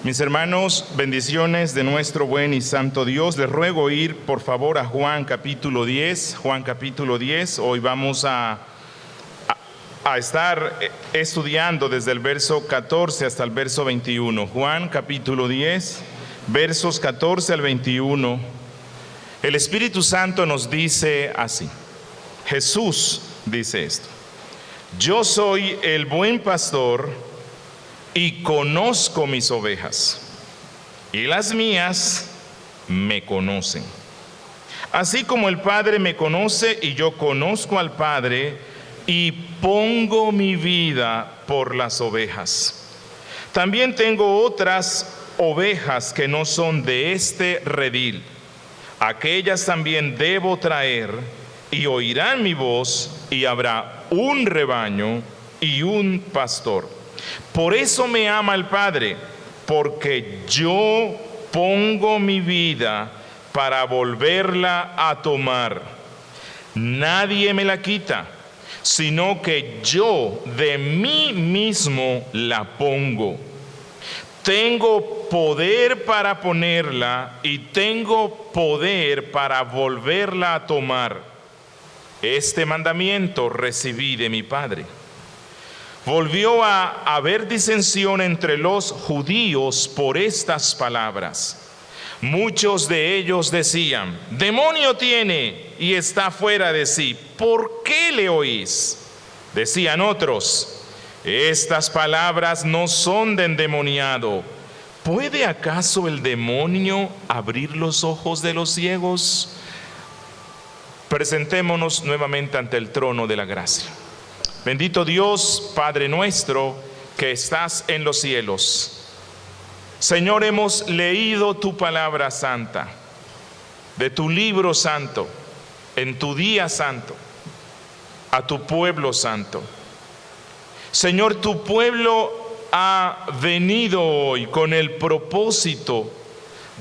Mis hermanos, bendiciones de nuestro buen y santo Dios. Les ruego ir, por favor, a Juan capítulo 10. Juan capítulo 10. Hoy vamos a estar estudiando desde el verso 14 hasta el verso 21. Juan capítulo 10, versos 14 al 21. El Espíritu Santo nos dice así. Jesús dice esto: yo soy el buen pastor y conozco mis ovejas, y las mías me conocen. Así como el Padre me conoce y yo conozco al Padre, y pongo mi vida por las ovejas. También tengo otras ovejas que no son de este redil. Aquellas también debo traer, y oirán mi voz, y habrá un rebaño y un pastor. Por eso me ama el Padre, porque yo pongo mi vida para volverla a tomar. Nadie me la quita, sino que yo de mí mismo la pongo. Tengo poder para ponerla y tengo poder para volverla a tomar. Este mandamiento recibí de mi Padre. Volvió a haber disensión entre los judíos por estas palabras. Muchos de ellos decían: demonio tiene y está fuera de sí. ¿Por qué le oís? Decían otros: estas palabras no son de endemoniado. ¿Puede acaso el demonio abrir los ojos de los ciegos? Presentémonos nuevamente ante el trono de la gracia. Bendito Dios, Padre nuestro, que estás en los cielos. Señor, hemos leído tu palabra santa, de tu libro santo, en tu día santo, a tu pueblo santo. Señor, tu pueblo ha venido hoy con el propósito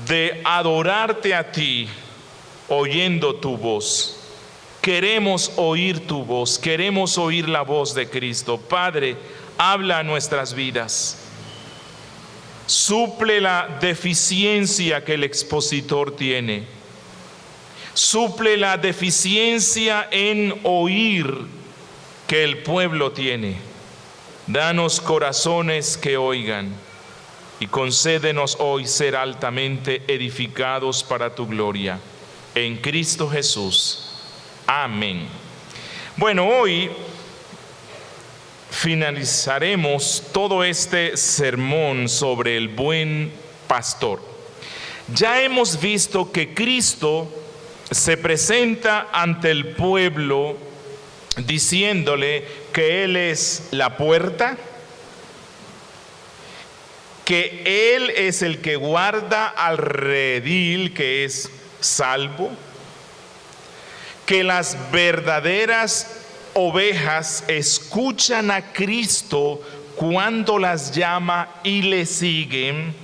de adorarte a ti, oyendo tu voz. Queremos oír tu voz, queremos oír la voz de Cristo. Padre, habla a nuestras vidas. Suple la deficiencia que el expositor tiene. Suple la deficiencia en oír que el pueblo tiene. Danos corazones que oigan y concédenos hoy ser altamente edificados para tu gloria. En Cristo Jesús. Amén. Bueno, hoy finalizaremos todo este sermón sobre el buen pastor. Ya hemos visto que Cristo se presenta ante el pueblo diciéndole que Él es la puerta, que Él es el que guarda al redil que es salvo, que las verdaderas ovejas escuchan a Cristo cuando las llama y le siguen.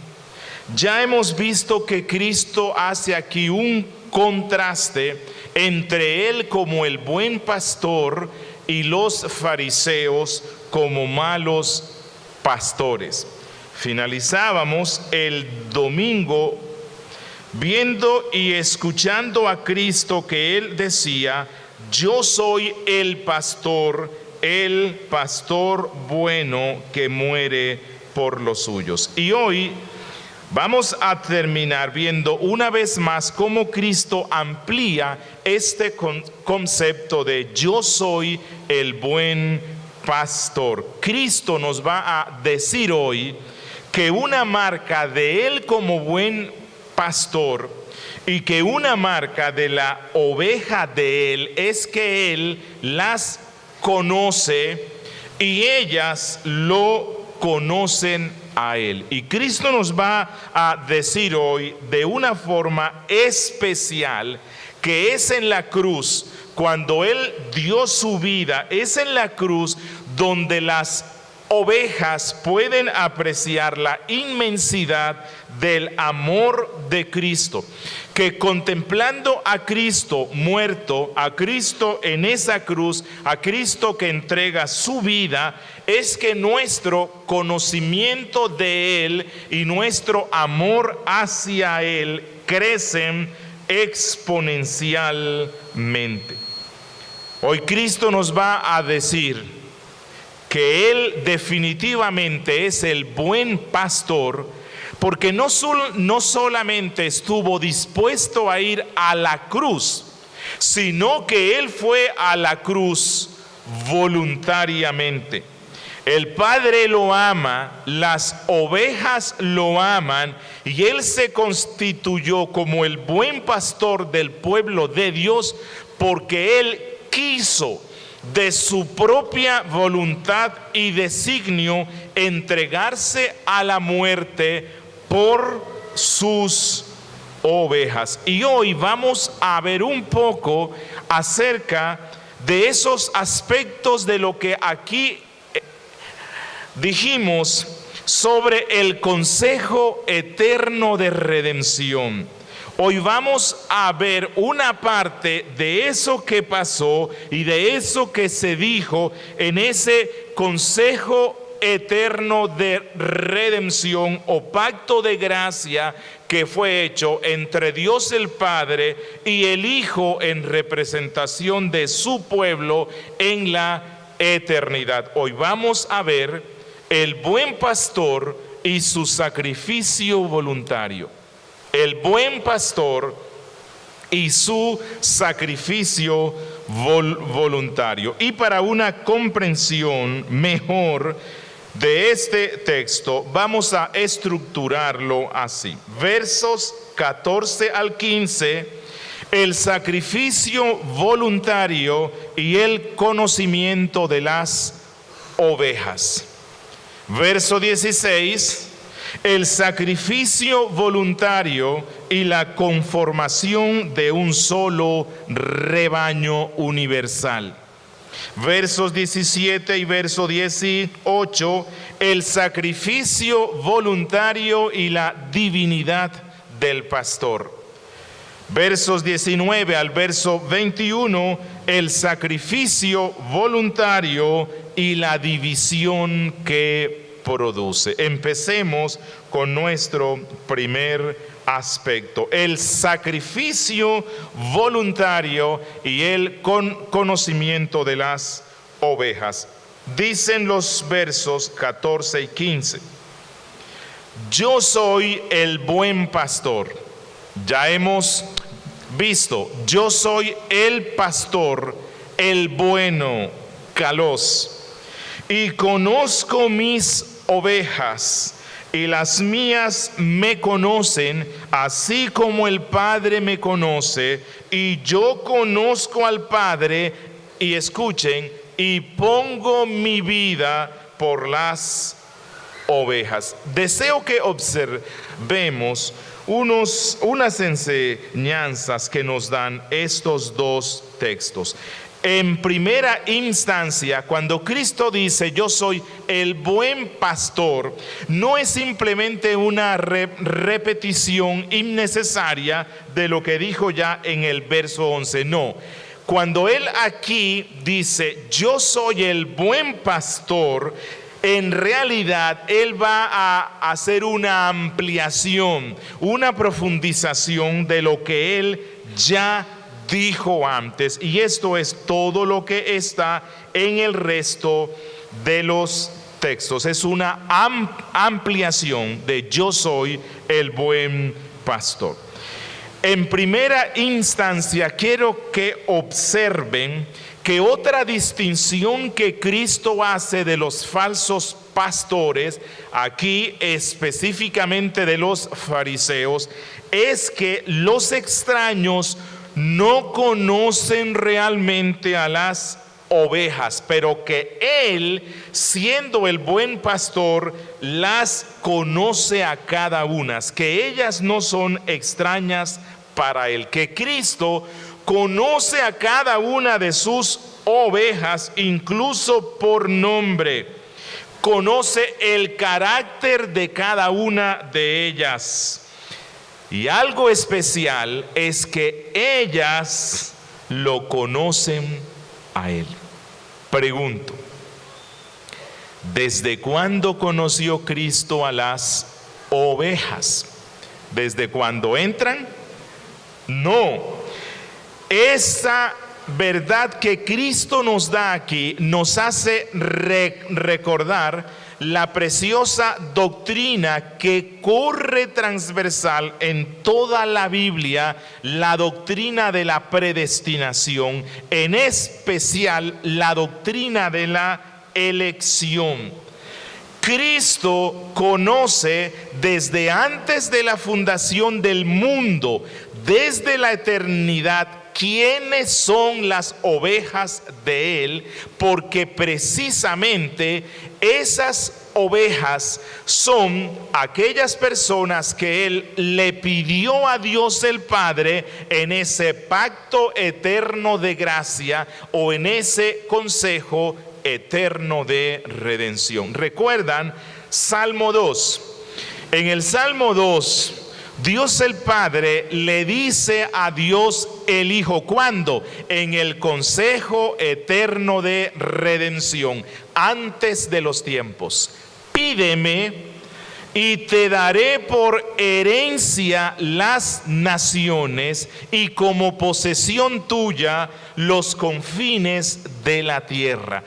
Ya hemos visto que Cristo hace aquí un contraste entre Él como el buen pastor y los fariseos como malos pastores. Finalizábamos el domingo viendo y escuchando a Cristo que Él decía: yo soy el pastor bueno que muere por los suyos. Y hoy vamos a terminar viendo una vez más cómo Cristo amplía este concepto de yo soy el buen pastor. Cristo nos va a decir hoy que una marca de Él como buen pastor y que una marca de la oveja de Él es que Él las conoce y ellas lo conocen a Él. Y Cristo nos va a decir hoy de una forma especial que es en la cruz, cuando Él dio su vida, es en la cruz donde las ovejas pueden apreciar la inmensidad del amor de Cristo, que contemplando a Cristo muerto, a Cristo en esa cruz, a Cristo que entrega su vida, es que nuestro conocimiento de Él y nuestro amor hacia Él crecen exponencialmente. Hoy Cristo nos va a decir que Él definitivamente es el buen pastor, porque no solamente estuvo dispuesto a ir a la cruz, sino que Él fue a la cruz voluntariamente. El Padre lo ama, las ovejas lo aman, y Él se constituyó como el buen pastor del pueblo de Dios, porque Él quiso de su propia voluntad y designio entregarse a la muerte por sus ovejas. Y hoy vamos a ver un poco acerca de esos aspectos de lo que aquí dijimos sobre el consejo eterno de redención. Hoy vamos a ver una parte de eso que pasó y de eso que se dijo en ese consejo eterno de redención o pacto de gracia que fue hecho entre Dios el Padre y el Hijo en representación de su pueblo en la eternidad. Hoy vamos a ver el buen pastor y su sacrificio voluntario. El buen pastor y su sacrificio voluntario. Y para una comprensión mejor de este texto, vamos a estructurarlo así. Versos 14 al 15, el sacrificio voluntario y el conocimiento de las ovejas. Verso 16, el sacrificio voluntario y la conformación de un solo rebaño universal. Versos 17 y verso 18, el sacrificio voluntario y la divinidad del pastor. Versos 19 al verso 21, el sacrificio voluntario y la división que produce. Empecemos con nuestro primer aspecto, el sacrificio voluntario y el conocimiento de las ovejas. Dicen los versos 14 y 15: yo soy el buen pastor. Ya hemos visto, yo soy el pastor, el bueno, Kalos, y conozco mis ovejas, y las mías me conocen, así como el Padre me conoce, y yo conozco al Padre, y escuchen, y pongo mi vida por las ovejas. Deseo que observemos unas enseñanzas que nos dan estos dos textos. En primera instancia, cuando Cristo dice yo soy el buen pastor, no es simplemente una repetición innecesaria de lo que dijo ya en el verso 11, no. Cuando Él aquí dice yo soy el buen pastor, en realidad Él va a hacer una ampliación, una profundización de lo que Él ya dijo antes, y esto es todo lo que está en el resto de los textos. Es una ampliación de yo soy el buen pastor. En primera instancia quiero que observen que otra distinción que Cristo hace de los falsos pastores, aquí específicamente de los fariseos, es que los extraños no conocen realmente a las ovejas, pero que Él, siendo el buen pastor, las conoce a cada una, que ellas no son extrañas para Él, que Cristo conoce a cada una de sus ovejas, incluso por nombre. conoce el carácter de cada una de ellas. Y algo especial es que ellas lo conocen a Él. Pregunto, ¿desde cuándo conoció Cristo a las ovejas? ¿Desde cuándo entran? No. Esa verdad que Cristo nos da aquí nos hace recordar la preciosa doctrina que corre transversal en toda la Biblia, la doctrina de la predestinación, en especial la doctrina de la elección. Cristo conoce desde antes de la fundación del mundo, desde la eternidad, quiénes son las ovejas de Él, porque precisamente esas ovejas son aquellas personas que Él le pidió a Dios el Padre en ese pacto eterno de gracia o en ese consejo eterno de redención. ¿Recuerdan Salmo 2? En el Salmo 2, Dios el Padre le dice a Dios el Hijo, ¿cuándo? En el consejo eterno de redención, antes de los tiempos. Pídeme y te daré por herencia las naciones y como posesión tuya los confines de la tierra.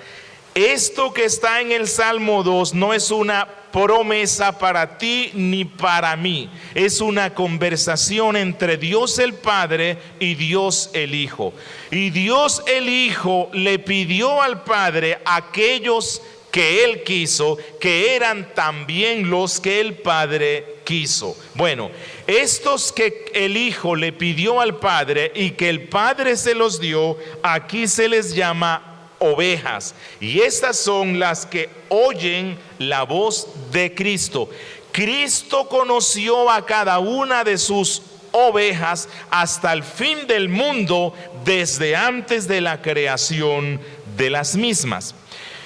Esto que está en el Salmo 2 no es una promesa para ti ni para mí. Es una conversación entre Dios el Padre y Dios el Hijo. Y Dios el Hijo le pidió al Padre aquellos que Él quiso, que eran también los que el Padre quiso. Bueno, estos que el Hijo le pidió al Padre y que el Padre se los dio, aquí se les llama ovejas, y estas son las que oyen la voz de Cristo. Cristo conoció a cada una de sus ovejas hasta el fin del mundo, desde antes de la creación de las mismas.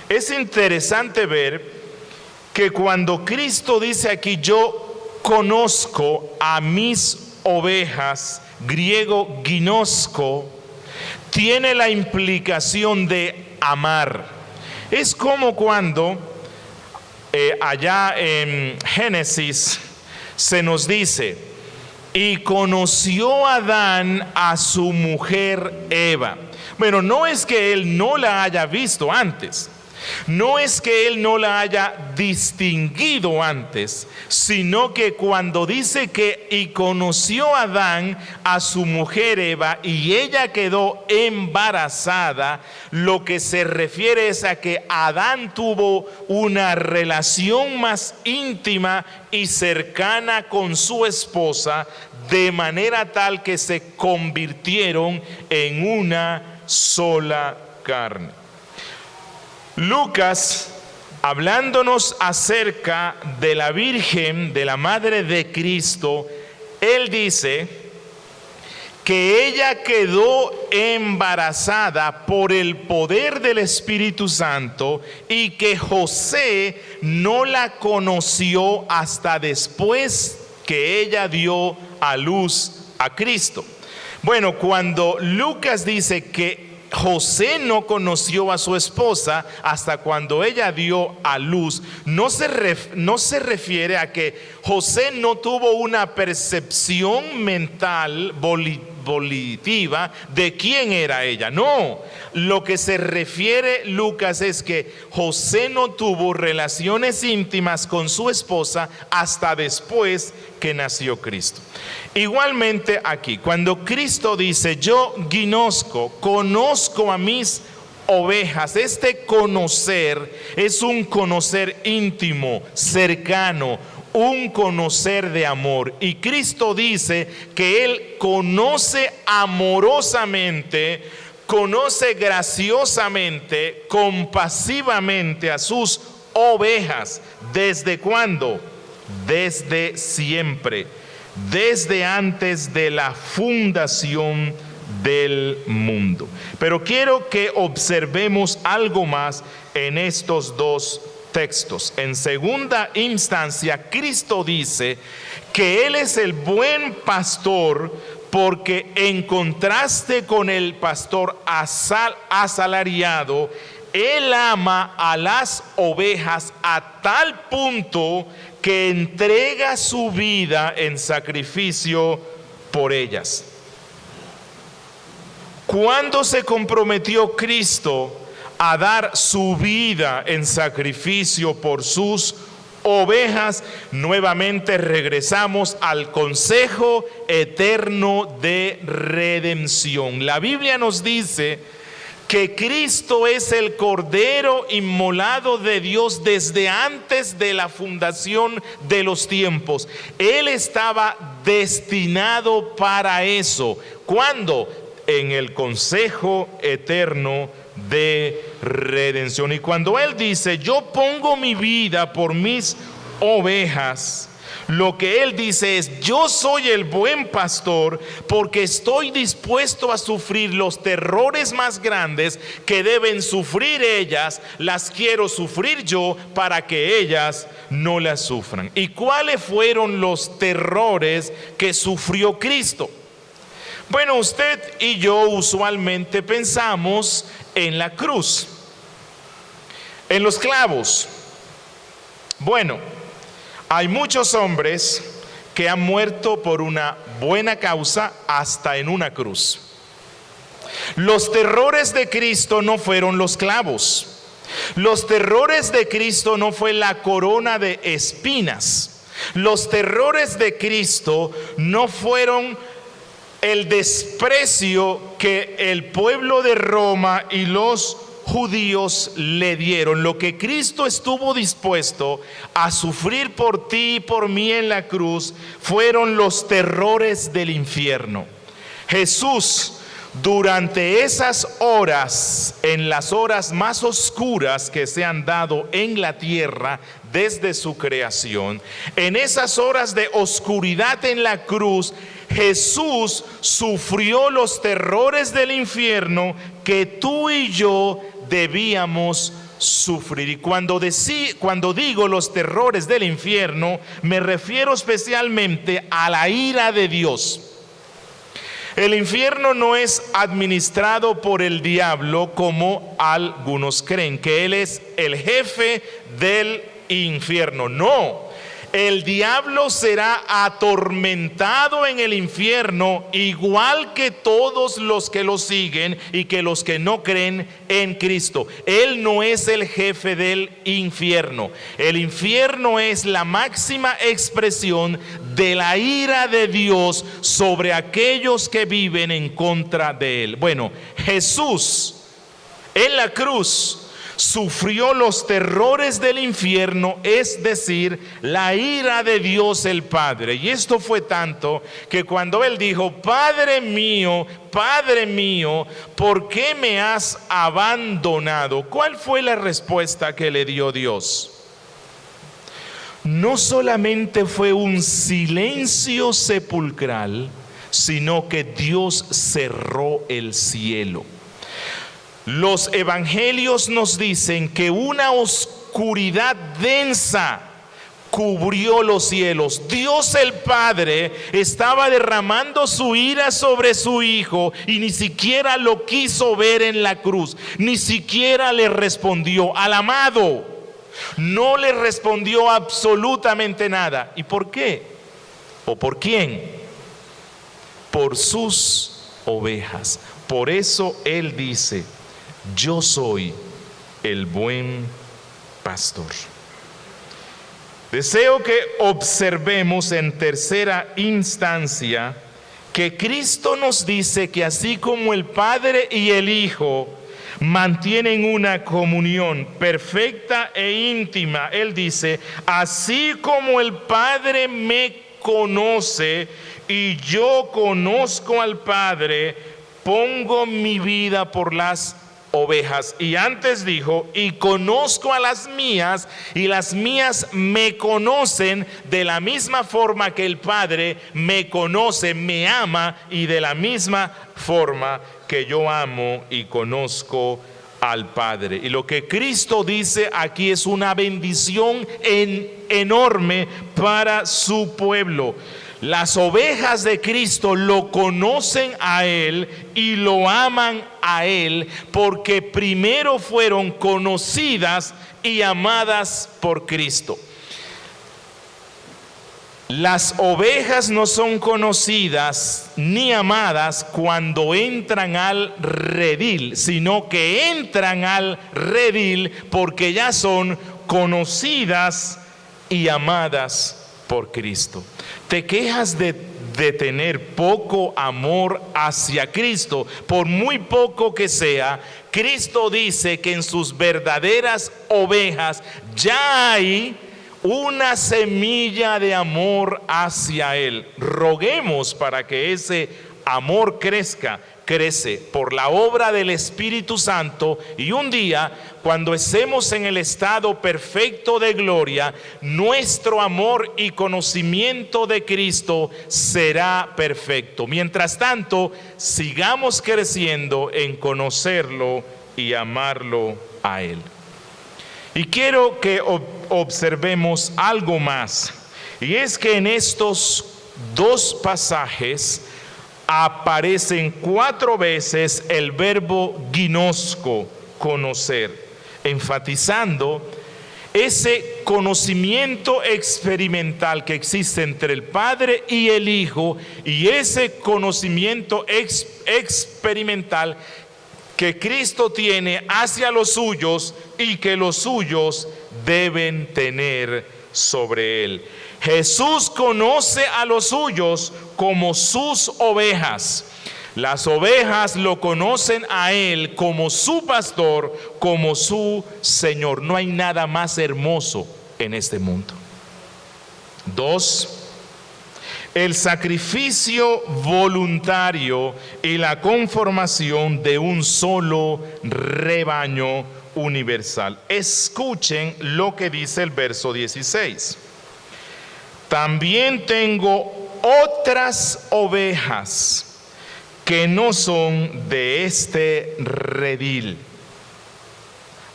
Es interesante ver que cuando Cristo dice aquí, yo conozco a mis ovejas, griego ginosco, tiene la implicación de amar. Es como cuando allá en Génesis se nos dice, y conoció Adán a su mujer Eva. Bueno, no es que él no la haya visto antes, no es que él no la haya distinguido antes, sino que cuando dice que y conoció Adán a su mujer Eva y ella quedó embarazada, lo que se refiere es a que Adán tuvo una relación más íntima y cercana con su esposa, de manera tal que se convirtieron en una sola carne. Lucas, hablándonos acerca de la Virgen, de la Madre de Cristo, él dice que ella quedó embarazada por el poder del Espíritu Santo y que José no la conoció hasta después que ella dio a luz a Cristo. Bueno, cuando Lucas dice que José no conoció a su esposa hasta cuando ella dio a luz, no se refiere a que José no tuvo una percepción mental volitiva de quién era ella. No, lo que se refiere Lucas es que José no tuvo relaciones íntimas con su esposa hasta después que nació Cristo. Igualmente aquí, cuando Cristo dice, yo conozco a mis ovejas, este conocer es un conocer íntimo, cercano, un conocer de amor. Y Cristo dice que Él conoce amorosamente, conoce graciosamente, compasivamente a sus ovejas. ¿Desde cuándo? Desde siempre, desde antes de la fundación del mundo. Pero quiero que observemos algo más en estos dos textos. En segunda instancia, Cristo dice que Él es el buen pastor, porque en contraste con el pastor asalariado, Él ama a las ovejas a tal punto que entrega su vida en sacrificio por ellas. ¿Cuándo se comprometió Cristo a dar su vida en sacrificio por sus ovejas? Nuevamente regresamos al consejo eterno de redención. La Biblia nos dice que Cristo es el Cordero inmolado de Dios desde antes de la fundación de los tiempos. Él estaba destinado para eso. ¿Cuándo? En el consejo eterno de redención. Y cuando Él dice, yo pongo mi vida por mis ovejas, lo que Él dice es, yo soy el buen pastor porque estoy dispuesto a sufrir los terrores más grandes que deben sufrir ellas, las quiero sufrir yo para que ellas no las sufran. ¿Y cuáles fueron los terrores que sufrió Cristo? Bueno, usted y yo usualmente pensamos en la cruz, en los clavos. Bueno, hay muchos hombres que han muerto por una buena causa hasta en una cruz. Los terrores de Cristo no fueron los clavos. Los terrores de Cristo no fue la corona de espinas. Los terrores de Cristo no fueron el desprecio que el pueblo de Roma y los judíos le dieron. Lo que Cristo estuvo dispuesto a sufrir por ti y por mí en la cruz fueron los terrores del infierno. Jesús, durante esas horas, en las horas más oscuras que se han dado en la tierra desde su creación, en esas horas de oscuridad en la cruz, Jesús sufrió los terrores del infierno que tú y yo debíamos sufrir. Y cuando digo los terrores del infierno, me refiero especialmente a la ira de Dios. El infierno no es administrado por el diablo como algunos creen, que él es el jefe del infierno. No. El diablo será atormentado en el infierno, igual que todos los que lo siguen y que los que no creen en Cristo. Él no es el jefe del infierno. El infierno es la máxima expresión de la ira de Dios sobre aquellos que viven en contra de Él. Bueno, Jesús en la cruz sufrió los terrores del infierno, es decir, la ira de Dios el Padre. Y esto fue tanto que cuando Él dijo, Padre mío, ¿por qué me has abandonado? ¿Cuál fue la respuesta que le dio Dios? No solamente fue un silencio sepulcral, sino que Dios cerró el cielo. Los evangelios nos dicen que una oscuridad densa cubrió los cielos. Dios el Padre estaba derramando su ira sobre su Hijo y ni siquiera lo quiso ver en la cruz. Ni siquiera le respondió al amado. No le respondió absolutamente nada. ¿Y por qué? ¿O por quién? Por sus ovejas. Por eso Él dice, yo soy el buen pastor. Deseo que observemos en tercera instancia que Cristo nos dice que así como el Padre y el Hijo mantienen una comunión perfecta e íntima, Él dice, así como el Padre me conoce y yo conozco al Padre, pongo mi vida por las ovejas. Y antes dijo, y conozco a las mías, y las mías me conocen de la misma forma que el Padre me conoce, me ama, y de la misma forma que yo amo y conozco al Padre. Y lo que Cristo dice aquí es una bendición enorme para su pueblo. Las ovejas de Cristo lo conocen a Él y lo aman a Él porque primero fueron conocidas y amadas por Cristo. Las ovejas no son conocidas ni amadas cuando entran al redil, sino que entran al redil porque ya son conocidas y amadas por Cristo. ¿Te quejas de tener poco amor hacia Cristo? Por muy poco que sea, Cristo dice que en sus verdaderas ovejas ya hay una semilla de amor hacia Él. Roguemos para que ese amor crece por la obra del Espíritu Santo, y un día, cuando estemos en el estado perfecto de gloria, nuestro amor y conocimiento de Cristo será perfecto. Mientras tanto, sigamos creciendo en conocerlo y amarlo a Él. Y quiero que observemos algo más, y es que en estos dos pasajes aparecen 4 veces el verbo ginosco, conocer, enfatizando ese conocimiento experimental que existe entre el Padre y el Hijo, y ese conocimiento experimental que Cristo tiene hacia los suyos y que los suyos deben tener sobre Él. Jesús conoce a los suyos como sus ovejas. Las ovejas lo conocen a Él como su pastor, como su Señor. No hay nada más hermoso en este mundo. 2. El sacrificio voluntario y la conformación de un solo rebaño universal. Escuchen lo que dice el verso 16. También tengo otras ovejas que no son de este redil.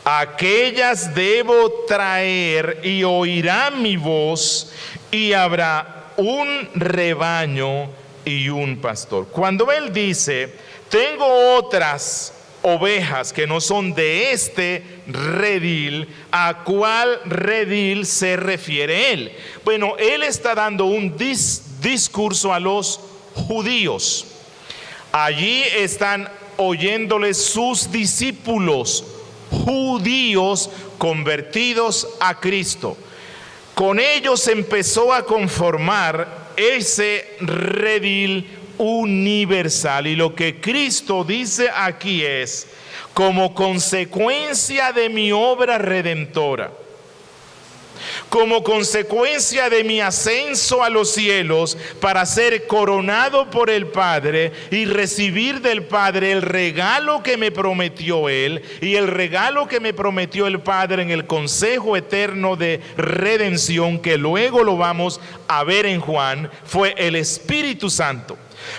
Aquellas debo traer y oirán mi voz, y habrá un rebaño y un pastor. Cuando Él dice, tengo otras ovejas que no son de este redil, ¿a cuál redil se refiere Él? Bueno, Él está dando un discurso a los judíos. Allí están oyéndole sus discípulos judíos convertidos a Cristo. Con ellos empezó a conformar ese redil universal. Y lo que Cristo dice aquí es, como consecuencia de mi obra redentora, como consecuencia de mi ascenso a los cielos para ser coronado por el Padre y recibir del Padre el regalo que me prometió Él y el regalo que me prometió el Padre en el consejo eterno de redención, que luego lo vamos a ver en Juan, fue el Espíritu Santo.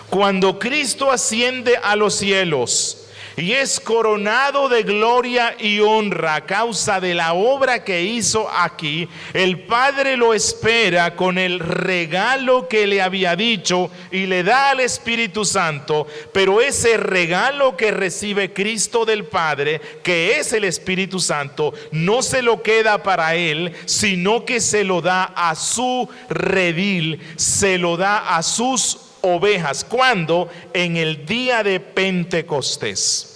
Cuando Cristo asciende a los cielos y es coronado de gloria y honra a causa de la obra que hizo aquí, el Padre lo espera con el regalo que le había dicho y le da al Espíritu Santo. Pero ese regalo que recibe Cristo del Padre, que es el Espíritu Santo, no se lo queda para Él, sino que se lo da a su redil, se lo da a sus ovejas. ¿Cuándo? En el día de Pentecostés.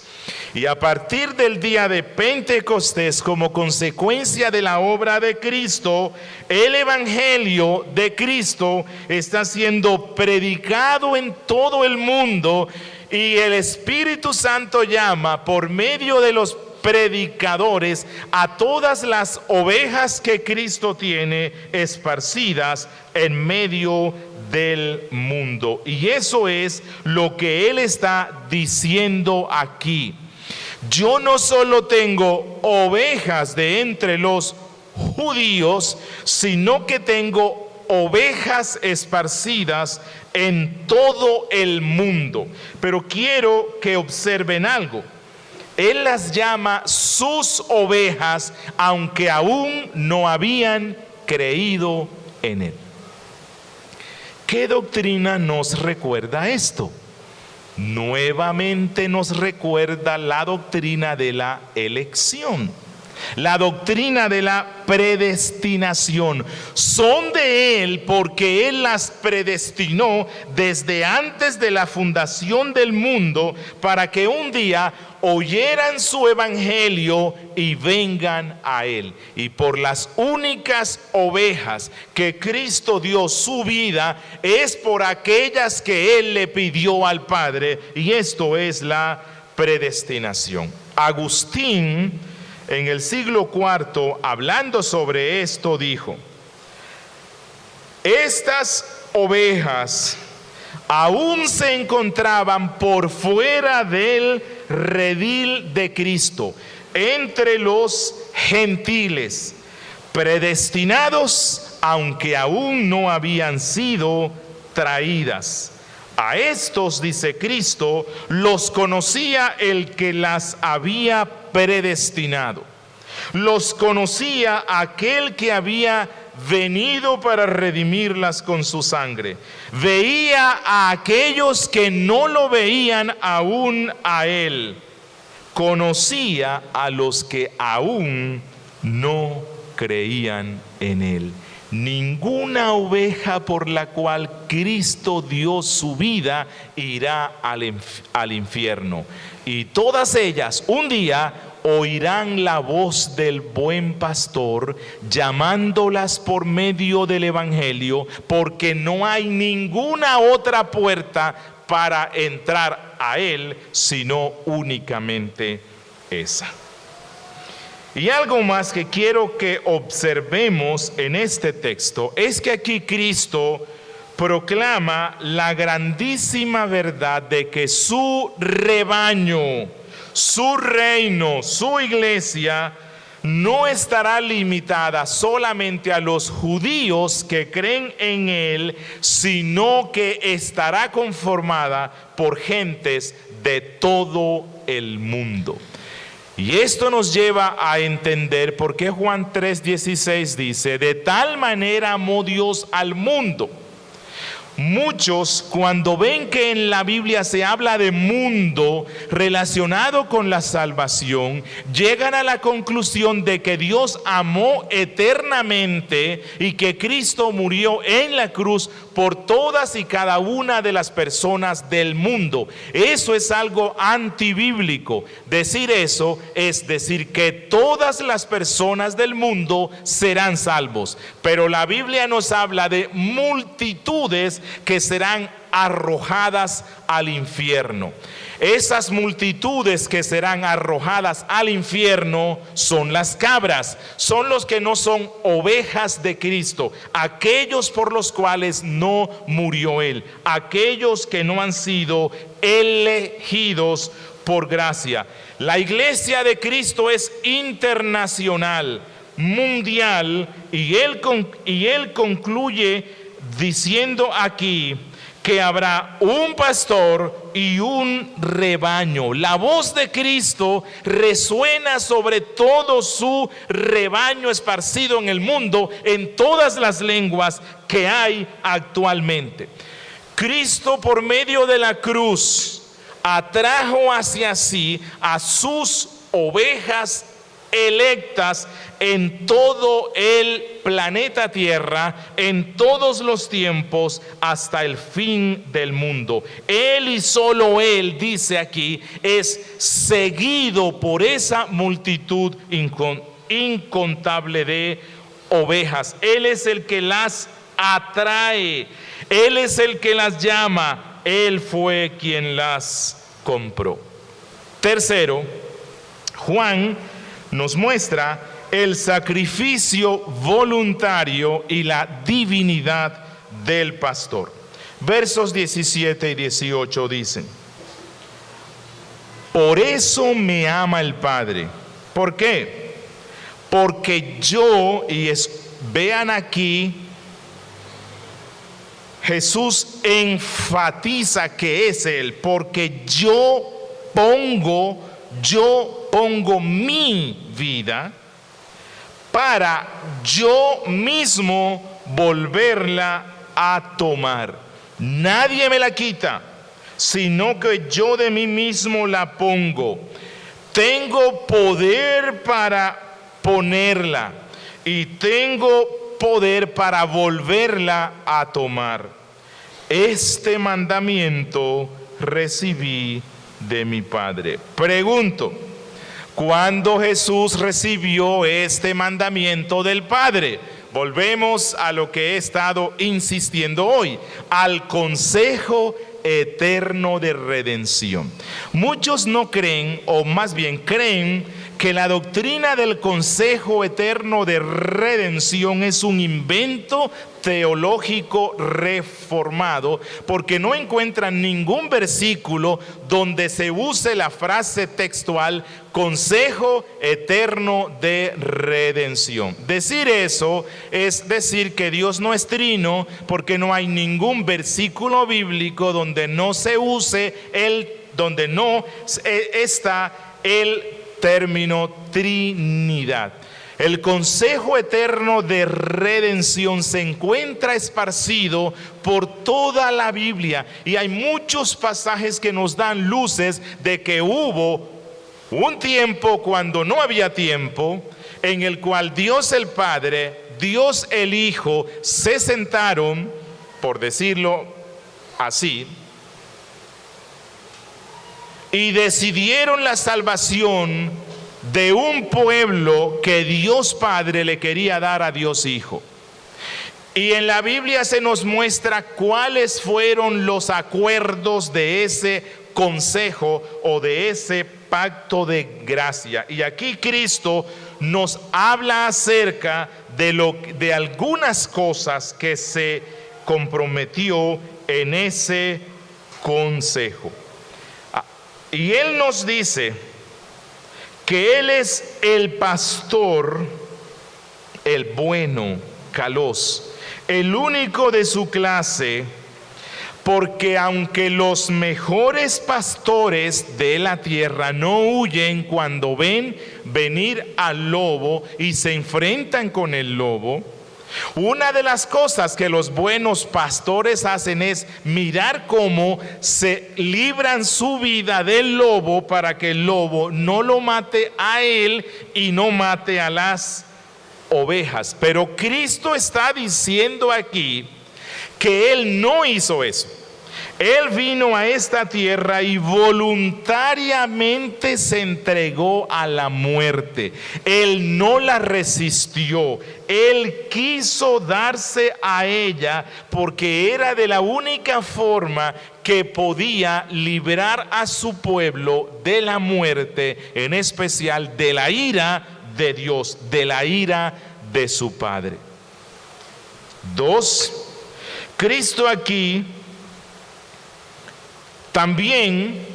Y a partir del día de Pentecostés, como consecuencia de la obra de Cristo, el Evangelio de Cristo está siendo predicado en todo el mundo, y el Espíritu Santo llama por medio de los predicadores a todas las ovejas que Cristo tiene esparcidas en medio del mundo. Y eso es lo que Él está diciendo aquí. Yo no solo tengo ovejas de entre los judíos, sino que tengo ovejas esparcidas en todo el mundo. Pero quiero que observen algo. Él las llama sus ovejas, aunque aún no habían creído en Él. ¿Qué doctrina nos recuerda esto? Nuevamente nos recuerda la doctrina de la elección, la doctrina de la predestinación. Son de Él porque Él las predestinó desde antes de la fundación del mundo para que un día oyeran su evangelio y vengan a Él. Y por las únicas ovejas que Cristo dio su vida es por aquellas que Él le pidió al Padre, y esto es la predestinación. Agustín, en el siglo IV, hablando sobre esto, dijo: estas ovejas aún se encontraban por fuera del redil de Cristo, entre los gentiles, predestinados, aunque aún no habían sido traídas. A estos, dice Cristo, los conocía el que las había predestinado. Los conocía aquel que había venido para redimirlas con su sangre. Veía a aquellos que no lo veían aún a Él. Conocía a los que aún no creían en Él. Ninguna oveja por la cual Cristo dio su vida irá al infierno. Y todas ellas un día oirán la voz del buen pastor llamándolas por medio del evangelio, porque no hay ninguna otra puerta para entrar a Él sino únicamente esa. Y algo más que quiero que observemos en este texto es que aquí Cristo proclama la grandísima verdad de que su rebaño, su reino, su iglesia no estará limitada solamente a los judíos que creen en Él, sino que estará conformada por gentes de todo el mundo. Y esto nos lleva a entender por qué Juan 3:16 dice: de tal manera amó Dios al mundo. Muchos, cuando ven que en la Biblia se habla de mundo relacionado con la salvación, llegan a la conclusión de que Dios amó eternamente y que Cristo murió en la cruz por todas y cada una de las personas del mundo. Eso es algo antibíblico. Decir eso es decir que todas las personas del mundo serán salvos. Pero la Biblia nos habla de multitudes que serán arrojadas al infierno. Esas multitudes que serán arrojadas al infierno son las cabras, son los que no son ovejas de Cristo, aquellos por los cuales no murió Él, aquellos que no han sido elegidos por gracia. La iglesia de Cristo es internacional, mundial, y él concluye diciendo aquí que habrá un pastor y un rebaño. La voz de Cristo resuena sobre todo su rebaño esparcido en el mundo, en todas las lenguas que hay actualmente. Cristo, por medio de la cruz, atrajo hacia sí a sus ovejas electas en todo el planeta Tierra, en todos los tiempos, hasta el fin del mundo. Él y solo Él, dice aquí, es seguido por esa multitud incontable de ovejas. Él es el que las atrae, Él es el que las llama, Él fue quien las compró. Tercero, Juan nos muestra el sacrificio voluntario y la divinidad del pastor. Versos 17 y 18 dicen: por eso me ama el Padre. ¿Por qué? Porque yo, vean aquí, Jesús enfatiza que es Él, porque yo pongo yo pongo mi vida para yo mismo volverla a tomar. Nadie me la quita, sino que yo de mí mismo la pongo. Tengo poder para ponerla y tengo poder para volverla a tomar. Este mandamiento recibí de mi Padre. Pregunto, ¿cuándo Jesús recibió este mandamiento del Padre? Volvemos a lo que he estado insistiendo hoy, al consejo eterno de redención. Muchos no creen, o más bien creen, que la doctrina del consejo eterno de redención es un invento teológico reformado, porque no encuentran ningún versículo donde se use la frase textual consejo eterno de redención. Decir eso es decir que Dios no es trino, porque no hay ningún versículo bíblico donde no se use donde no está el término Trinidad. El consejo eterno de redención se encuentra esparcido por toda la Biblia y hay muchos pasajes que nos dan luces de que hubo un tiempo cuando no había tiempo, en el cual Dios el Padre, Dios el Hijo se sentaron, por decirlo así, y decidieron la salvación de un pueblo que Dios Padre le quería dar a Dios Hijo. Y en la Biblia se nos muestra cuáles fueron los acuerdos de ese consejo o de ese pacto de gracia. Y aquí Cristo nos habla acerca de algunas cosas que se comprometió en ese consejo. Y Él nos dice que Él es el pastor, el bueno, Kalos, el único de su clase, porque aunque los mejores pastores de la tierra no huyen cuando ven venir al lobo y se enfrentan con el lobo, una de las cosas que los buenos pastores hacen es mirar cómo se libran su vida del lobo para que el lobo no lo mate a él y no mate a las ovejas. Pero Cristo está diciendo aquí que Él no hizo eso. Él vino a esta tierra y voluntariamente se entregó a la muerte. Él no la resistió. Él quiso darse a ella porque era de la única forma que podía librar a su pueblo de la muerte, en especial de la ira de Dios, de la ira de su Padre. 2. Cristo aquí también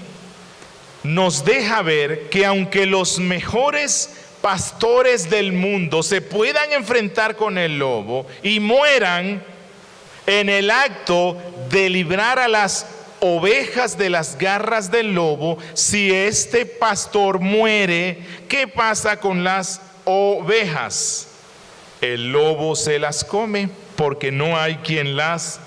nos deja ver que aunque los mejores pastores del mundo se puedan enfrentar con el lobo y mueran en el acto de librar a las ovejas de las garras del lobo, si este pastor muere, ¿qué pasa con las ovejas? El lobo se las come porque no hay quien las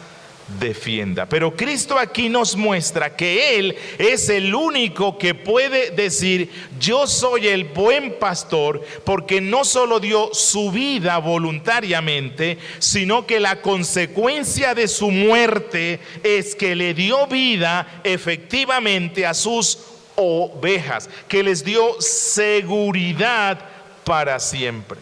defienda. Pero Cristo aquí nos muestra que Él es el único que puede decir: yo soy el buen pastor, porque no solo dio su vida voluntariamente, sino que la consecuencia de su muerte es que le dio vida efectivamente a sus ovejas, que les dio seguridad para siempre.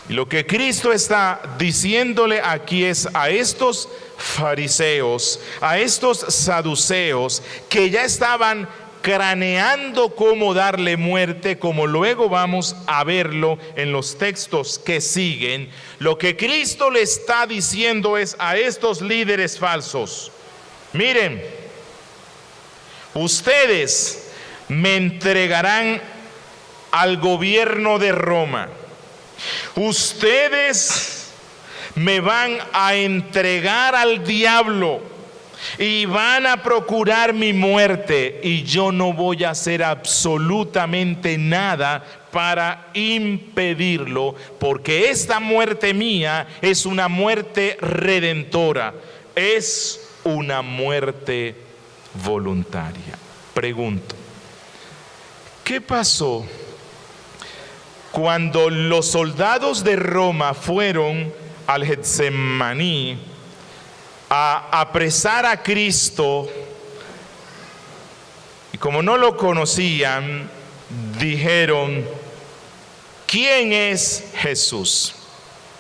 Y lo que Cristo está diciéndole aquí es a estos fariseos, a estos saduceos que ya estaban craneando cómo darle muerte, como luego vamos a verlo en los textos que siguen. Lo que Cristo le está diciendo es a estos líderes falsos: miren, ustedes me entregarán al gobierno de Roma. Ustedes me van a entregar al diablo y van a procurar mi muerte, y yo no voy a hacer absolutamente nada para impedirlo, porque esta muerte mía es una muerte redentora, es una muerte voluntaria. Pregunto, ¿qué pasó cuando los soldados de Roma fueron al Getsemaní a apresar a Cristo? Y como no lo conocían, dijeron: ¿quién es Jesús?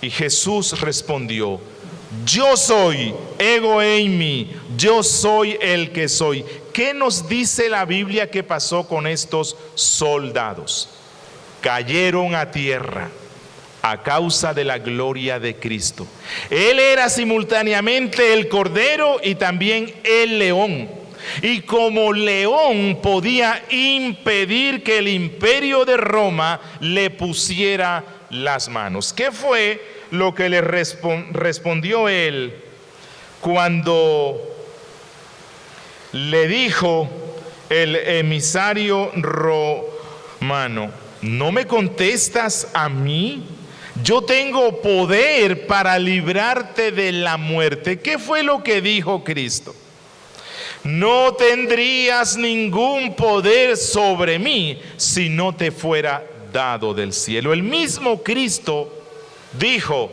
Y Jesús respondió: yo soy, ego eimi, yo soy el que soy. ¿Qué nos dice la Biblia que pasó con estos soldados? Cayeron a tierra a causa de la gloria de Cristo. Él era simultáneamente el cordero y también el león. Y como león podía impedir que el imperio de Roma le pusiera las manos. ¿Qué fue lo que le respondió él cuando le dijo el emisario romano: ¿no me contestas a mí? Yo tengo poder para librarte de la muerte. ¿Qué fue lo que dijo Cristo? No tendrías ningún poder sobre mí si no te fuera dado del cielo. El mismo Cristo dijo: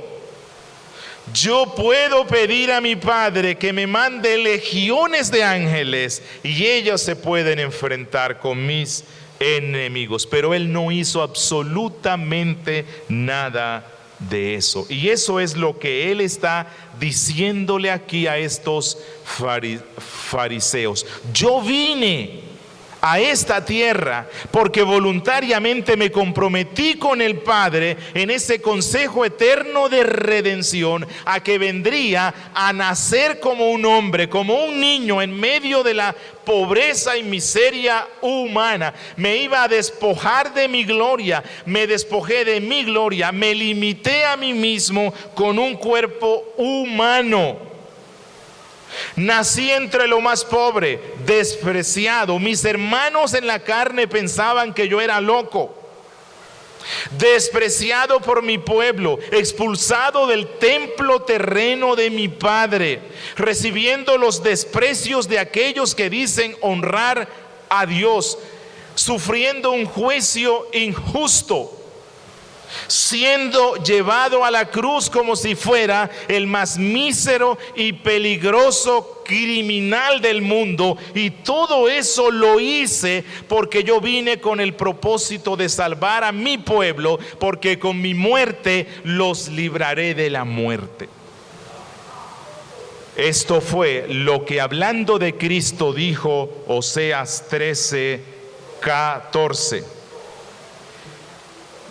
yo puedo pedir a mi Padre que me mande legiones de ángeles y ellos se pueden enfrentar con mis enemigos. Pero Él no hizo absolutamente nada de eso. Y eso es lo que Él está diciéndole aquí a estos fariseos. Yo vine a esta tierra porque voluntariamente me comprometí con el Padre en ese consejo eterno de redención, a que vendría a nacer como un hombre, como un niño en medio de la pobreza y miseria humana. Me iba a despojar de mi gloria, me despojé de mi gloria, me limité a mí mismo con un cuerpo humano. Nací entre lo más pobre, despreciado. Mis hermanos en la carne pensaban que yo era loco. Despreciado por mi pueblo, expulsado del templo terreno de mi padre, recibiendo los desprecios de aquellos que dicen honrar a Dios, sufriendo un juicio injusto, siendo llevado a la cruz como si fuera el más mísero y peligroso criminal del mundo. Y todo eso lo hice porque yo vine con el propósito de salvar a mi pueblo, porque con mi muerte los libraré de la muerte. Esto fue lo que, hablando de Cristo, dijo Oseas 13:14.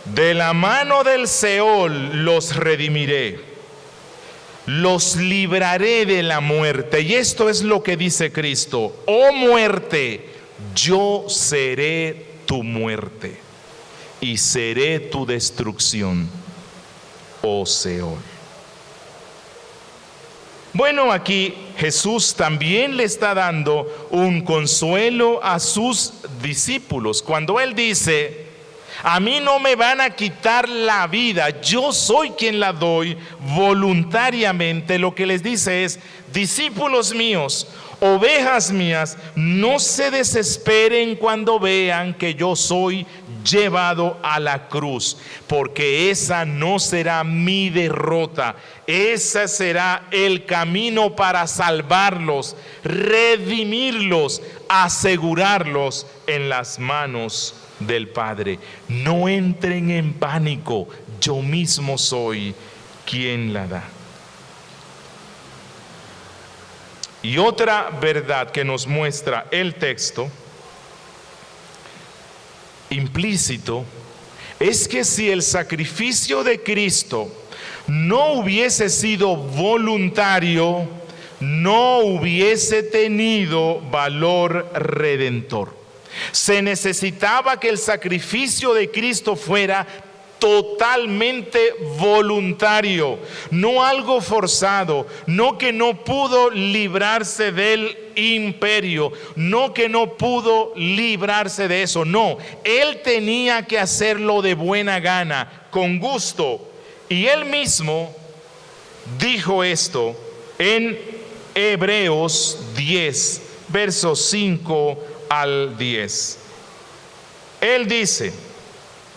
De la mano del Seol los redimiré, los libraré de la muerte. Y esto es lo que dice Cristo: oh muerte, yo seré tu muerte y seré tu destrucción, oh Seol. Bueno, aquí Jesús también le está dando un consuelo a sus discípulos cuando Él dice: a mí no me van a quitar la vida, yo soy quien la doy voluntariamente. Lo que les dice es: discípulos míos, ovejas mías, no se desesperen cuando vean que yo soy llevado a la cruz, porque esa no será mi derrota, ese será el camino para salvarlos, redimirlos, asegurarlos en las manos del Padre. No entren en pánico, yo mismo soy quien la da. Y otra verdad que nos muestra el texto implícito es que si el sacrificio de Cristo no hubiese sido voluntario, no hubiese tenido valor redentor. Se necesitaba que el sacrificio de Cristo fuera totalmente voluntario, no algo forzado, no que no pudo librarse del imperio, no que no pudo librarse de eso, no, él tenía que hacerlo de buena gana, con gusto, y él mismo dijo esto en Hebreos 10, versos 5 al 10. Él dice,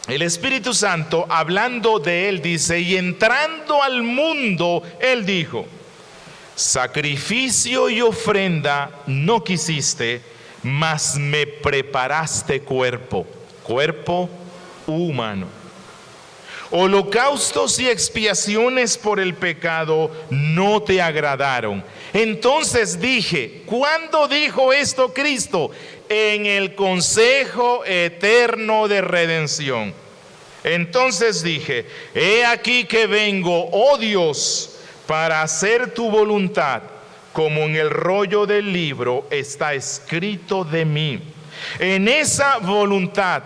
el Espíritu Santo hablando de él dice, y entrando al mundo, él dijo, sacrificio y ofrenda no quisiste, mas me preparaste cuerpo humano. Holocaustos y expiaciones por el pecado no te agradaron. Entonces dije, ¿cuándo dijo esto Cristo? En el consejo eterno de redención. Entonces dije, he aquí que vengo, oh Dios, para hacer tu voluntad, como en el rollo del libro está escrito de mí. En esa voluntad,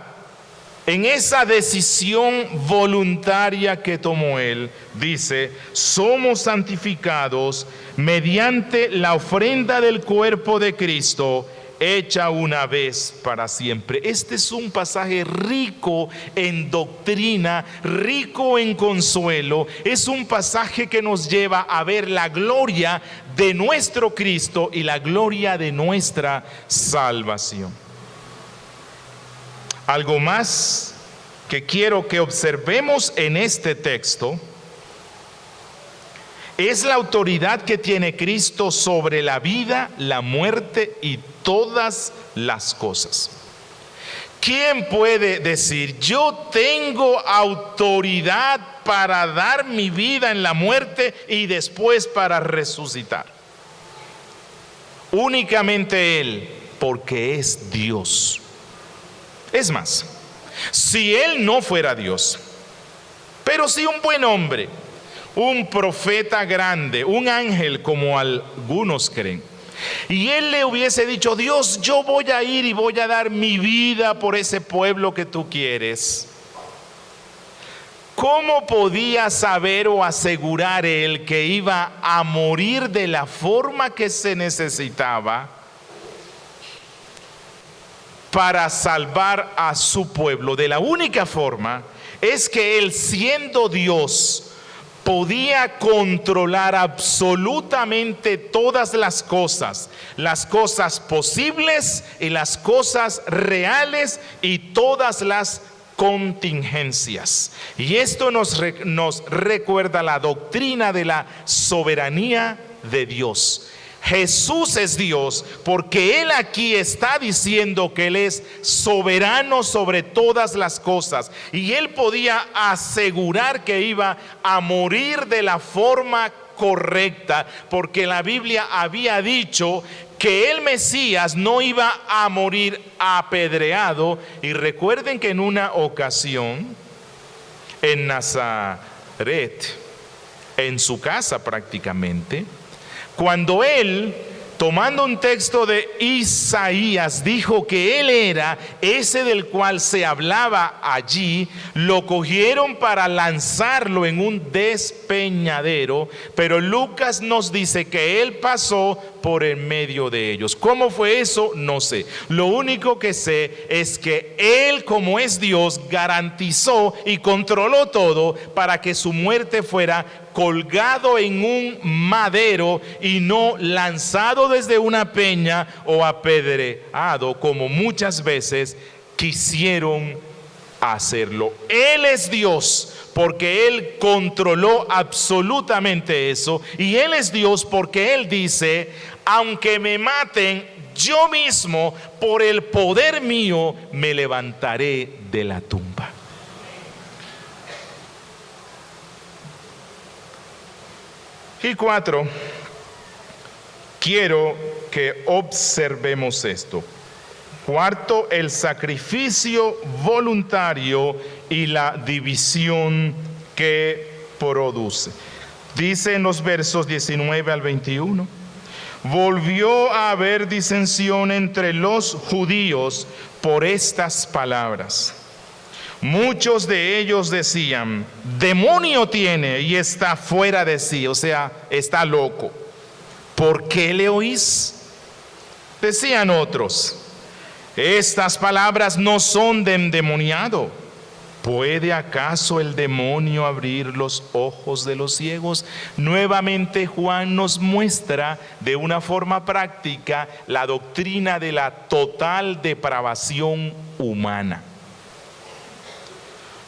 en esa decisión voluntaria que tomó él, dice, somos santificados mediante la ofrenda del cuerpo de Cristo, hecha una vez para siempre. Este es un pasaje rico en doctrina, rico en consuelo. Es un pasaje que nos lleva a ver la gloria de nuestro Cristo y la gloria de nuestra salvación. Algo más que quiero que observemos en este texto es la autoridad que tiene Cristo sobre la vida, la muerte y todas las cosas. ¿Quién puede decir, yo tengo autoridad para dar mi vida en la muerte y después para resucitar? Únicamente Él, porque es Dios. Es más, si Él no fuera Dios, pero si un buen hombre, un profeta grande, un ángel como algunos creen, y Él le hubiese dicho, Dios, yo voy a ir y voy a dar mi vida por ese pueblo que tú quieres, ¿cómo podía saber o asegurar Él que iba a morir de la forma que se necesitaba para salvar a su pueblo? De la única forma es que Él, siendo Dios, podía controlar absolutamente todas las cosas posibles y las cosas reales y todas las contingencias. Y esto nos recuerda la doctrina de la soberanía de Dios. Jesús es Dios porque Él aquí está diciendo que Él es soberano sobre todas las cosas, y Él podía asegurar que iba a morir de la forma correcta, porque la Biblia había dicho que el Mesías no iba a morir apedreado. Y recuerden que en una ocasión en Nazaret, en su casa prácticamente, cuando Él, tomando un texto de Isaías, dijo que Él era ese del cual se hablaba allí, lo cogieron para lanzarlo en un despeñadero, pero Lucas nos dice que Él pasó por en medio de ellos. ¿Cómo fue eso? No sé. Lo único que sé es que Él, como es Dios, garantizó y controló todo para que su muerte fuera colgado en un madero y no lanzado desde una peña o apedreado como muchas veces quisieron hacerlo. Él es Dios porque Él controló absolutamente eso, y Él es Dios porque Él dice, aunque me maten, yo mismo por el poder mío me levantaré de la tumba. Y 4, quiero que observemos esto. 4, el sacrificio voluntario y la división que produce. Dice en los versos 19 al 21, volvió a haber disensión entre los judíos por estas palabras. Muchos de ellos decían: demonio tiene y está fuera de sí, o sea, está loco. ¿Por qué le oís? Decían otros: estas palabras no son de endemoniado. ¿Puede acaso el demonio abrir los ojos de los ciegos? Nuevamente Juan nos muestra de una forma práctica la doctrina de la total depravación humana.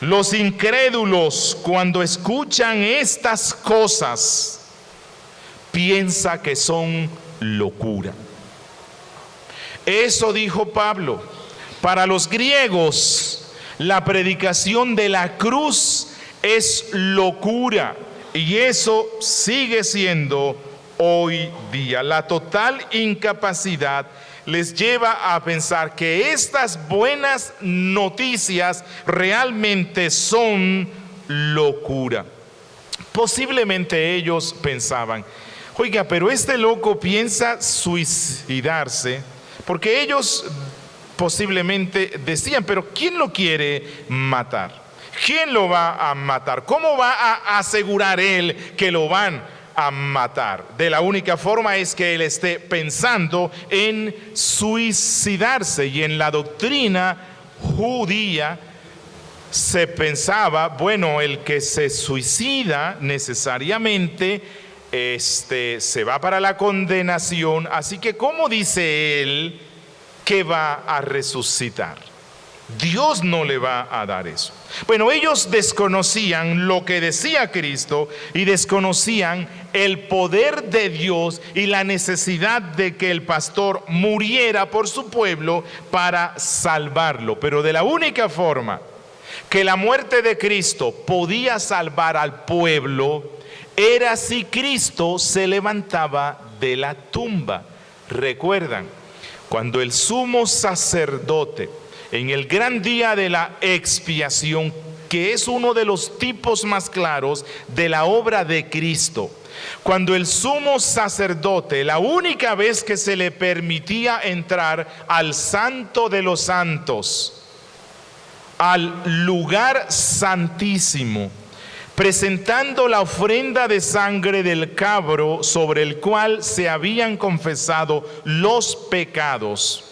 Los incrédulos, cuando escuchan estas cosas, piensan que son locura. Eso dijo Pablo. Para los griegos, la predicación de la cruz es locura, y eso sigue siendo hoy día. La total incapacidad les lleva a pensar que estas buenas noticias realmente son locura. Posiblemente ellos pensaban: oiga, pero este loco piensa suicidarse, porque ellos posiblemente decían: pero ¿quién lo quiere matar? ¿Quién lo va a matar? ¿Cómo va a asegurar él que lo van a matar? De la única forma es que él esté pensando en suicidarse. Y en la doctrina judía se pensaba, bueno, el que se suicida necesariamente se va para la condenación. Así que, ¿cómo dice él que va a resucitar? Dios no le va a dar eso. Bueno, ellos desconocían lo que decía Cristo y desconocían el poder de Dios y la necesidad de que el pastor muriera por su pueblo para salvarlo. Pero de la única forma que la muerte de Cristo podía salvar al pueblo era si Cristo se levantaba de la tumba. ¿Recuerdan? Cuando el sumo sacerdote, en el gran día de la expiación, que es uno de los tipos más claros de la obra de Cristo, cuando el sumo sacerdote, la única vez que se le permitía entrar al santo de los santos, al lugar santísimo, presentando la ofrenda de sangre del cabro sobre el cual se habían confesado los pecados,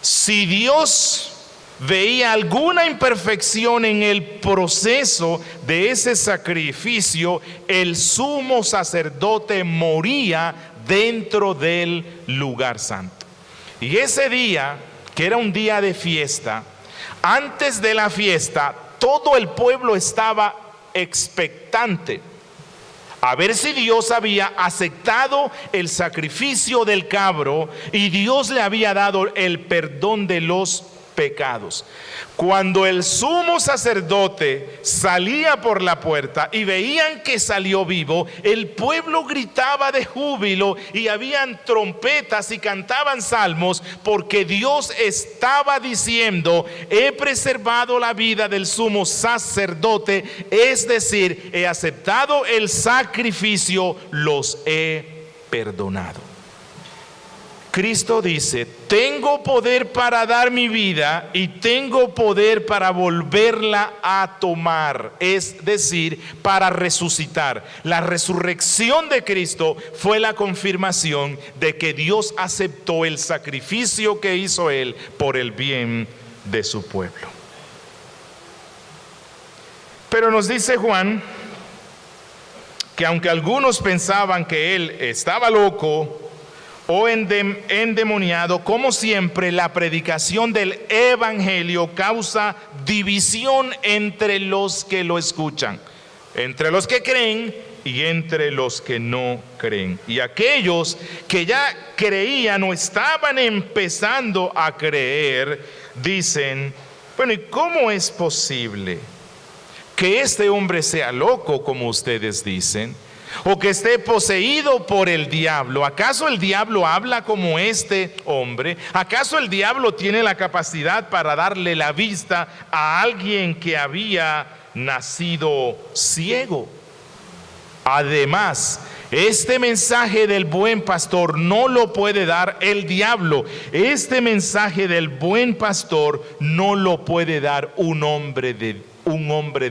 si Dios veía alguna imperfección en el proceso de ese sacrificio, el sumo sacerdote moría dentro del lugar santo. Y ese día, que era un día de fiesta, antes de la fiesta, todo el pueblo estaba expectante a ver si Dios había aceptado el sacrificio del cabro y Dios le había dado el perdón de los pecados. Cuando el sumo sacerdote salía por la puerta y veían que salió vivo, el pueblo gritaba de júbilo y habían trompetas y cantaban salmos, porque Dios estaba diciendo: he preservado la vida del sumo sacerdote, es decir, he aceptado el sacrificio, los he perdonado. Cristo dice: tengo poder para dar mi vida y tengo poder para volverla a tomar, es decir, para resucitar. La resurrección de Cristo fue la confirmación de que Dios aceptó el sacrificio que hizo Él por el bien de su pueblo. Pero nos dice Juan que aunque algunos pensaban que Él estaba loco o endemoniado, como siempre, la predicación del evangelio causa división entre los que lo escuchan, entre los que creen y entre los que no creen. Y aquellos que ya creían o estaban empezando a creer, dicen: bueno, ¿y cómo es posible que este hombre sea loco, como ustedes dicen? O que esté poseído por el diablo. ¿Acaso el diablo habla como este hombre? ¿Acaso el diablo tiene la capacidad para darle la vista a alguien que había nacido ciego? Además, Este mensaje del buen pastor no lo puede dar el diablo. Este mensaje del buen pastor no lo puede dar un hombre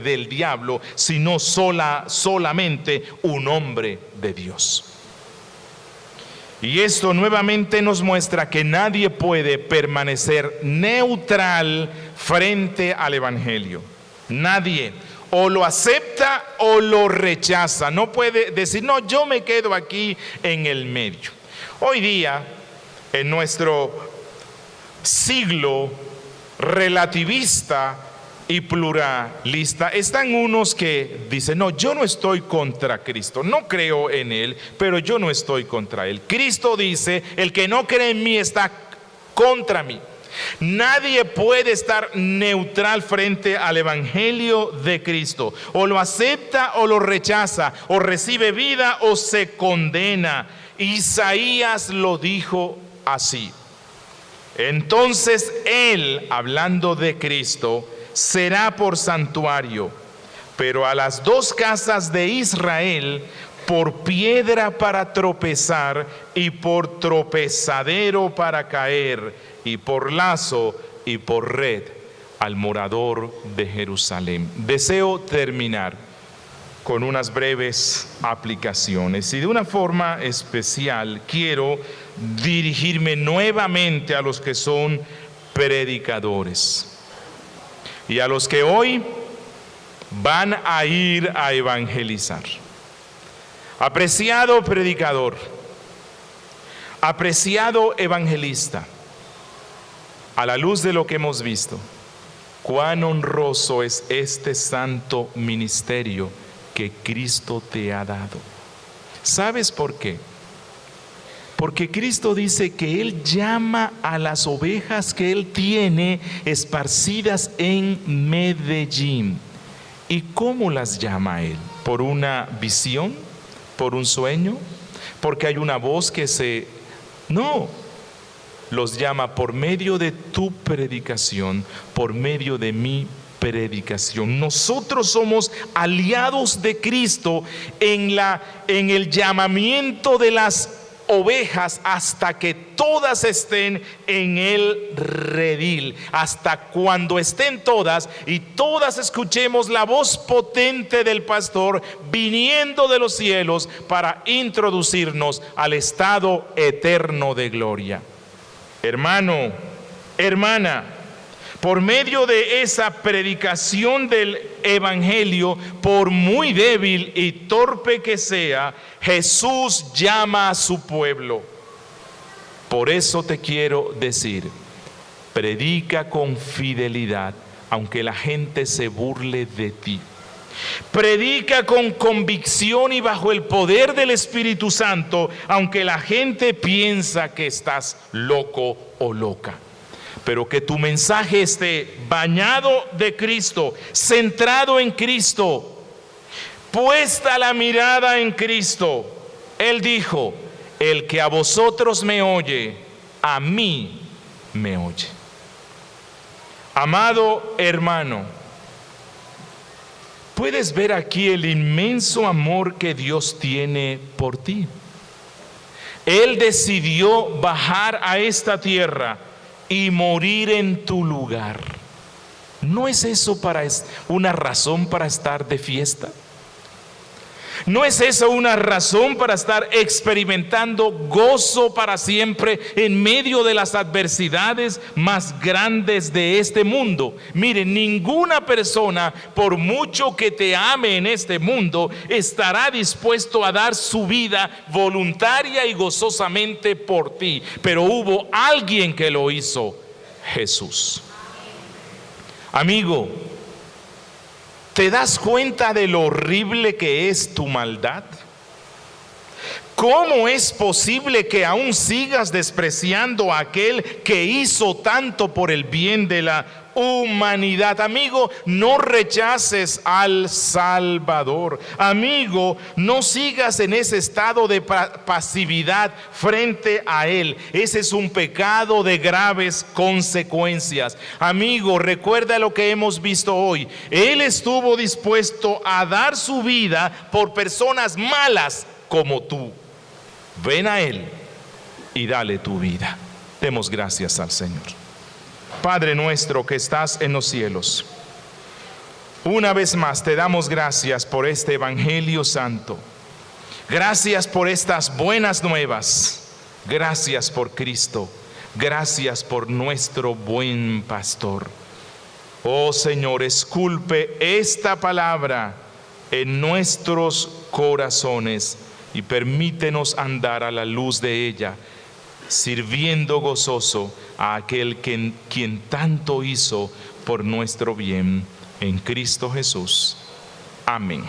del diablo, sino solamente un hombre de Dios. Y esto nuevamente nos muestra que nadie puede permanecer neutral frente al Evangelio. Nadie. O lo acepta o lo rechaza. No puede decir, no, yo me quedo aquí en el medio. Hoy día, en nuestro siglo relativista y pluralista, están unos que dicen, no, yo no estoy contra Cristo, no creo en Él, pero yo no estoy contra Él. Cristo dice, el que no cree en mí está contra mí. Nadie puede estar neutral frente al Evangelio de Cristo. O lo acepta o lo rechaza, o recibe vida o se condena. Isaías lo dijo así. Entonces Él, hablando de Cristo, será por santuario, pero a las dos casas de Israel por piedra para tropezar y por tropezadero para caer, y por lazo y por red al morador de Jerusalén. Deseo terminar con unas breves aplicaciones y de una forma especial quiero dirigirme nuevamente a los que son predicadores y a los que hoy van a ir a evangelizar. Apreciado predicador, apreciado evangelista, a la luz de lo que hemos visto, cuán honroso es este santo ministerio que Cristo te ha dado. ¿Sabes por qué? Porque Cristo dice que Él llama a las ovejas que Él tiene esparcidas en Medellín. ¿Y cómo las llama Él? ¿Por una visión? ¿Por un sueño? ¿Porque hay una voz que se...? No. Los llama por medio de tu predicación, por medio de mi predicación. Nosotros somos aliados de Cristo en el llamamiento de las ovejas hasta que todas estén en el redil, hasta cuando estén todas y todas escuchemos la voz potente del pastor viniendo de los cielos para introducirnos al estado eterno de gloria. Hermano, hermana, por medio de esa predicación del Evangelio, por muy débil y torpe que sea, Jesús llama a su pueblo. Por eso te quiero decir, predica con fidelidad, aunque la gente se burle de ti. Predica con convicción y bajo el poder del Espíritu Santo, aunque la gente piensa que estás loco o loca. Pero que tu mensaje esté bañado de Cristo, centrado en Cristo, puesta la mirada en Cristo. Él dijo, el que a vosotros me oye, a mí me oye. Amado hermano, puedes ver aquí el inmenso amor que Dios tiene por ti. Él decidió bajar a esta tierra y morir en tu lugar. ¿No es eso una razón para estar de fiesta? ¿No es eso una razón para estar experimentando gozo para siempre en medio de las adversidades más grandes de este mundo? Mire, ninguna persona, por mucho que te ame en este mundo, estará dispuesto a dar su vida voluntaria y gozosamente por ti. Pero hubo alguien que lo hizo, Jesús. Amigo, ¿te das cuenta de lo horrible que es tu maldad? ¿Cómo es posible que aún sigas despreciando a aquel que hizo tanto por el bien de la humanidad? Amigo, no rechaces al Salvador. Amigo, no sigas en ese estado de pasividad frente a Él. Ese es un pecado de graves consecuencias. Amigo, recuerda lo que hemos visto hoy. Él estuvo dispuesto a dar su vida por personas malas, como tú. Ven a Él y dale tu vida. Demos gracias al Señor. Padre nuestro que estás en los cielos, una vez más te damos gracias por este Evangelio Santo. Gracias por estas buenas nuevas. Gracias por Cristo. Gracias por nuestro buen pastor. Oh Señor, esculpe esta palabra en nuestros corazones y permítenos andar a la luz de ella, sirviendo gozoso a aquel quien tanto hizo por nuestro bien, en Cristo Jesús. Amén.